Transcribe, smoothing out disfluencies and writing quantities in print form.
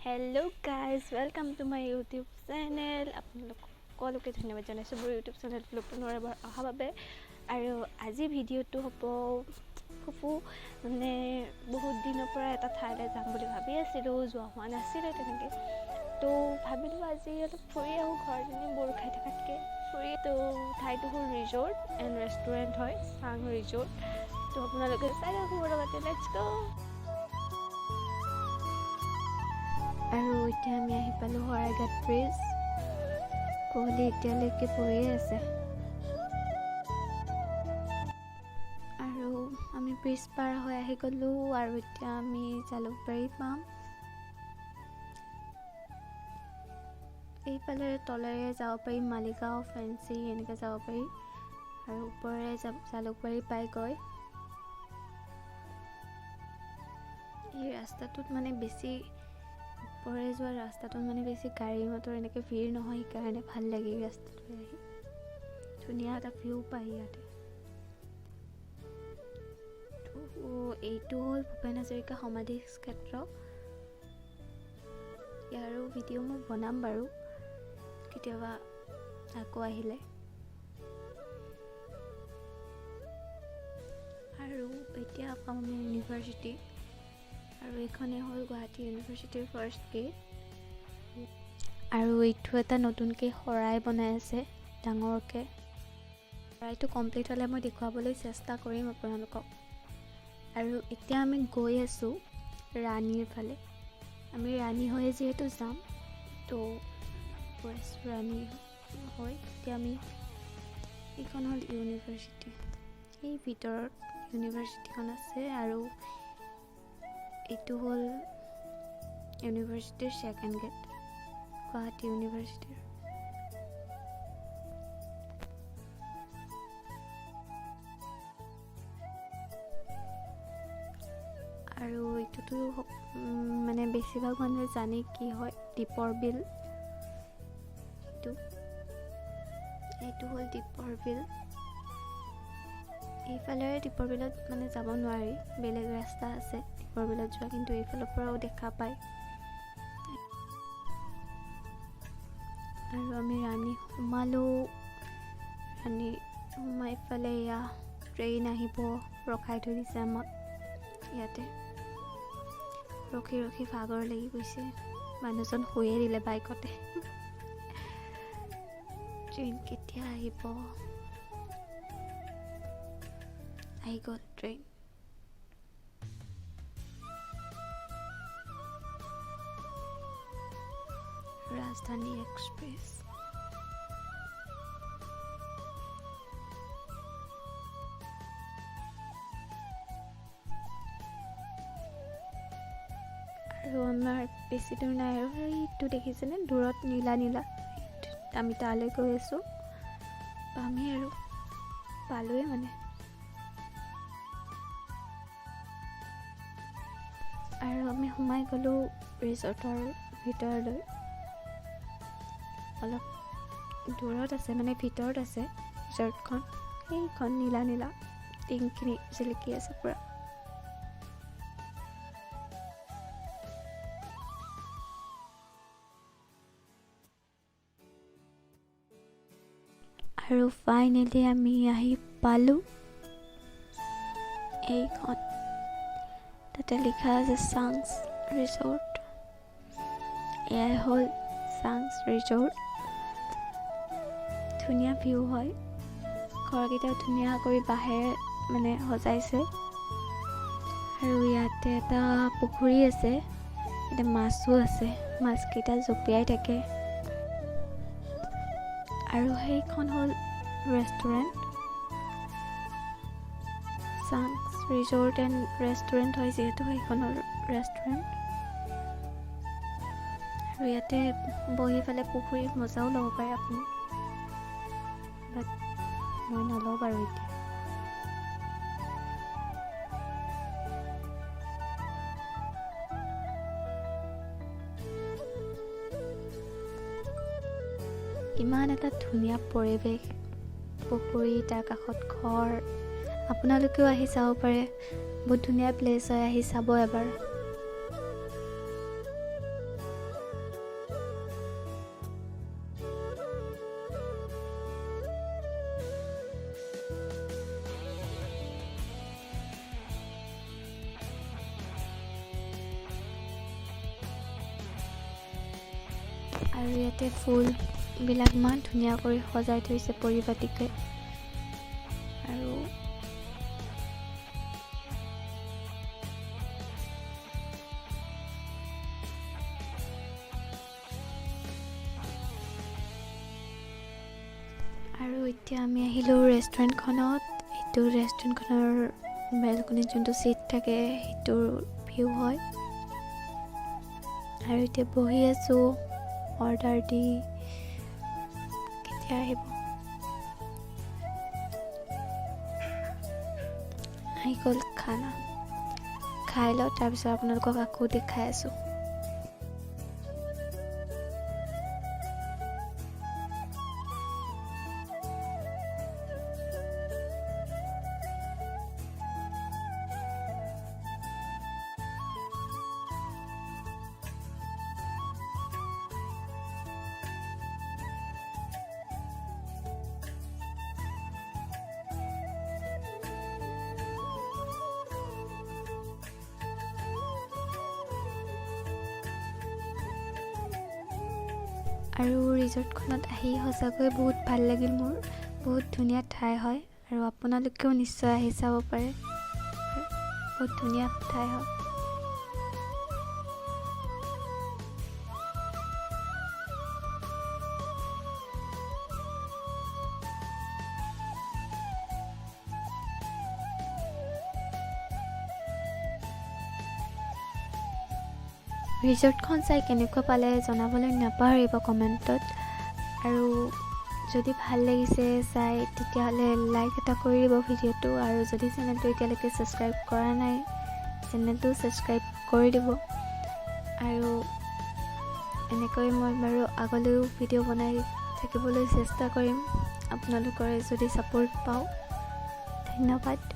Hello guys, welcome to my YouTube channel. আপোনালোক সকলোকে ধন্যবাদ জনাইছোঁ মোৰ YouTube channel পুনৰ এবাৰ অহাৰ বাবে। আৰু আজি ভিডিঅ'টো হ'ব ফুফু মানে বহুত দিনৰ পৰা এটা ঠাইলৈ যাম বুলি ভাবি আছিলোঁ, যোৱা হোৱা নাছিলে তেনেকৈ। তো ভাবিলোঁ আজি অলপ ফুৰি আহোঁ, ঘৰত এনেই বৰ খাই থকাতকৈ ফুৰি। তো ঠাইটো হ'ল ৰিজৰ্ট এণ্ড ৰেষ্টুৰেণ্ট হয়, চাং ৰিজৰ্ট। তো আপোনালোকে চাই থাকক মোৰ লগতে, লেটছ গ'। আৰু এতিয়া আমি আহি পালোঁ শৰাইঘাট ব্ৰিজ। কুঁৱলী এতিয়ালৈকে পৰিয়ে আছে আৰু আমি ব্ৰিজ পাৰ হৈ আহি গ'লোঁ। আৰু এতিয়া আমি জালুকবাৰী পাম। এইফালে তলেৰে যাব পাৰি, মালিগাঁও ফেঞ্চি এনেকৈ যাব পাৰি, আৰু ওপৰেৰে জালুকবাৰী পাইগৈ। এই ৰাস্তাটোত মানে বেছি ওপৰে যোৱা ৰাস্তাটোত মানে বেছি গাড়ী মটৰ এনেকৈ ভিৰ নহয়, সেইকাৰণে ভাল লাগে এই ৰাস্তাটোৱে আহি। ধুনীয়া এটা ভিউ পায় ইয়াতে। এইটো হ'ল ভূপেন হাজৰিকা সমাধি ক্ষেত্ৰ। ইয়াৰো ভিডিঅ' মই বনাম বাৰু কেতিয়াবা আকৌ আহিলে। আৰু এতিয়া পাওঁ আমি ইউনিভাৰ্চিটি, আৰু এইখনেই হ'ল গুৱাহাটী ইউনিভাৰ্চিটিৰ ফাৰ্ষ্ট গেট। আৰু এইটো এটা নতুনকৈ শৰাই বনাই আছে ডাঙৰকৈ। শৰাইটো কমপ্লিট হ'লে মই দেখুৱাবলৈ চেষ্টা কৰিম আপোনালোকক। আৰু এতিয়া আমি গৈ আছোঁ ৰাণীৰ ফালে। আমি ৰাণী হৈয়ে যিহেতু যাম, তো গৈ আছোঁ ৰাণী হৈ। এতিয়া আমি এইখন হ'ল ইউনিভাৰ্চিটি, এই ভিতৰত ইউনিভাৰ্চিটিখন আছে। আৰু এইটো হ'ল ইউনিভাৰ্চিটিৰ ছেকেণ্ড গেট, গুৱাহাটী ইউনিভাৰ্চিটিৰ। আৰু এইটোতো মানে বেছিভাগ মানুহে জানে কি হয়, দীপৰ বিল। এইটো হ'ল দীপৰ বিল। এইফালেৰে দীপৰ বিলত মানে যাব নোৱাৰি, বেলেগ ৰাস্তা আছে দীপৰ বিলত যোৱা, কিন্তু এইফালৰ পৰাও দেখা পায়। আৰু আমি ৰাণী সোমালোঁ। ৰাণী সোমাই ফালে এয়া ট্ৰেইন আহিব, ৰখাই থৈ দিছে আমাক ইয়াতে। ৰখি ৰখি ভাগৰ লাগি গৈছে, মানুহজন শুয়ে দিলে বাইকতে। ট্ৰেইন কেতিয়া আহিব? আহি গ'ল ট্ৰেইন। ৰাজধানী এক্সপ্ৰেছ। আৰু আমাৰ বেছি দূৰ নাই, আৰু সেইটো দেখিছেনে দূৰত নীলা নীলা, আমি তালৈ গৈ আছোঁ। পামেই আৰু, পালোৱে মানে। আৰু আমি সোমাই গ'লোঁ ৰিজৰ্টৰ ভিতৰলৈ। অলপ দূৰত আছে, মানে ভিতৰত আছে ৰিজৰ্টখন। সেইখন নীলা নীলা টিংখিনি জিলিকি আছে পূৰা। আৰু ফাইনেলি আমি আহি পালোঁ এইখন। তাতে লিখা আছে চাংছ ৰিজৰ্ট। এয়াই হ'ল চাংছ ৰিজৰ্ট। ধুনীয়া ভিউ হয়, ঘৰকেইটাও ধুনীয়া কৰি বাঁহেৰে মানে সজাইছে। আৰু ইয়াতে এটা পুখুৰী আছে, ইয়াতে মাছো আছে, মাছকেইটা জঁপিয়াই থাকে। আৰু সেইখন হ'ল ৰেষ্টুৰেণ্ট, চাংছ ৰিজৰ্ট এণ্ড ৰেষ্টুৰেণ্ট হয় যিহেতু, সেইখন হ'ল ৰেষ্টুৰেণ্ট। আৰু ইয়াতে বহি পেলাই পুখুৰীত মজাও ল'ব পাৰে আপুনি, বাট মই নলওঁ বাৰু এতিয়া। ইমান এটা ধুনীয়া পৰিৱেশ, পুখুৰী, তাৰ কাষত ঘৰ। আপোনালোকেও আহি চাব পাৰে, বহুত ধুনীয়া প্লেচ হয়, আহি চাব এবাৰ। আৰু ইয়াতে ফুলবিলাক ইমান ধুনীয়া কৰি সজাই থৈছে পৰিপাটিকে আৰু এতিয়া আমি আহিলোঁ ৰেষ্টুৰেণ্টখনত এইটো ৰেষ্টুৰেণ্টখনৰ বেলকনিত যোনটো চিট থাকে সেইটোৰ ভিউ হয় আৰু এতিয়া বহি আছোঁ অৰ্ডাৰ দি কেতিয়া আহিব আহি গ'ল খানা খাই লওঁ তাৰপিছত আপোনালোকক আকৌ দেখাই আছোঁ আৰু ৰিজৰ্টখনত আহি সঁচাকৈ বহুত ভাল লাগিল মোৰ বহুত ধুনীয়া ঠাই হয় আৰু আপোনালোকেও নিশ্চয় আহি চাব পাৰে বহুত ধুনীয়া ঠাই হয় ৰিজৰ্টখন চাই কেনেকুৱা পালে জনাবলৈ নাপাহৰিব কমেণ্টত আৰু যদি ভাল লাগিছে চাই তেতিয়াহ'লে লাইক এটা কৰি দিব ভিডিঅ'টো আৰু যদি চেনেলটো এতিয়ালৈকে ছাবস্ক্ৰাইব কৰা নাই চেনেলটো ছাবস্ক্ৰাইব কৰি দিব আৰু এনেকৈ মই বাৰু আগলৈও ভিডিঅ' বনাই থাকিবলৈ চেষ্টা কৰিম আপোনালোকৰ যদি ছাপোৰ্ট পাওঁ ধন্যবাদ